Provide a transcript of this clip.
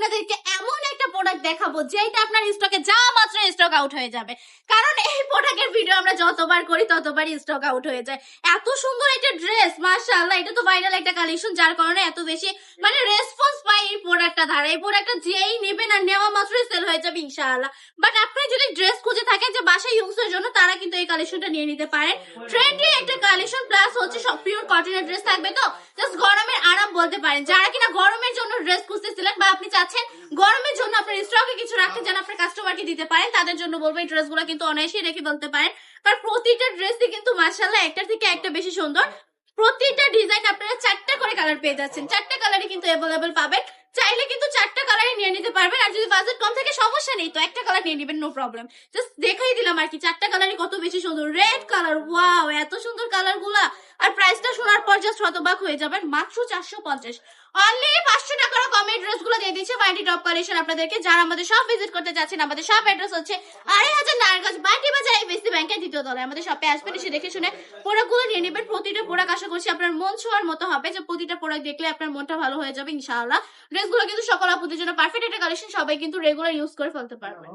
আপনাদেরকে এমন একটা প্রোডাক্ট দেখাবো যেটা আপনার স্টকে যাওয়া মাত্র স্টক আউট হয়ে যাবে। কারণ এই প্রোডাক্টের ভিডিও আমরা যতবার করি ততবারই স্টক আউট হয়ে যায়। এত সুন্দর একটা ড্রেস, মাশাআল্লাহ, এটা তো ভাইরাল একটা কালেকশন, যার কারণে এত বেশি মানে রেসপন্স পাই এই প্রোডাক্টটা দ্বারা। এই প্রোডাক্টটা যেই নেবে না, নেওয়া মাত্রই সেল হয়ে যাবে ইনশাআল্লাহ। বাট আপনি যদি ড্রেস খুঁজে থাকেন যে বাসায় ইউজের জন্য, তারা কিন্তু এই কালেকশনটা নিয়ে নিতে পারেন। ট্রেন্ডি একটা কালেকশন, প্লাস হচ্ছে সব পিওর কটনের ড্রেস থাকবে, তো জাস্ট গরমের আরাম বলতে পারেন। যারা কিনা গরমের জন্য ড্রেস খুঁজতেছিলেন বা আপনি চাচ্ছেন গরমের জন্য আপনার স্টকে কিছু রাখতে চান, আপনার কাস্টমারকে দিতে পারেন, তাদের জন্য বলবো এই ড্রেসগুলো কিন্তু অনায়াসেই রেখে বলতে পারেন। কারণ প্রতিটা ড্রেসই কিন্তু মাশাআল্লাহ একটার থেকে একটা বেশি সুন্দর। প্রতিটা ডিজাইন আপনারা 4টা করে কালার পেয়ে যাচ্ছেন, 4টা কালারই কিন্তু অ্যাভেলেবল পাবেন। চাইলে কিন্তু 4টা কালারই নিয়ে নিতে পারবেন। আর যদি বাজেট কম থাকে সমস্যা নেই, তো একটা কালার নিয়ে নেবেন, নো প্রবলেম। জাস্ট দেখাই দিলাম আর কি, 4টা কালারই কত বেশি সুন্দর। রেড কালার, ওয়াও, এত সুন্দর কালার গুলা। আর প্রাইসটা শোনার পর জাস্ট হতবাক হয়ে যাবেন, মাত্র 450। অনলি 500 টাকার কমে ড্রেস গুলো দিয়ে দিচ্ছে মাইটি টপ কালেকশন আপনাদেরকে। যারা আমাদের শপ ভিজিট করতে যাচ্ছেন, আমাদের শপ অ্যাড্রেস হচ্ছে 2500 নারায়ণগঞ্জ বাটি বাজার এফএসসি ব্যাংকের 2য় তলায়। আমাদের শপে আসবেন, এসে দেখে শুনে প্রোডাক্টগুলো নিয়ে নেবেন। প্রতিটা প্রোডাক্ট আশা করছি আপনার মন ছোঁয়ার মতো হবে, যে প্রতিটা প্রোডাক্ট দেখলে আপনার মনটা ভালো হয়ে যাবে ইনশাআল্লাহ। ড্রেসগুলো কিন্তু সকল আপুদের জন্য পারফেক্ট একটা কালেকশন, সবাই কিন্তু রেগুলার ইউজ করে ফেলতে পারবেন।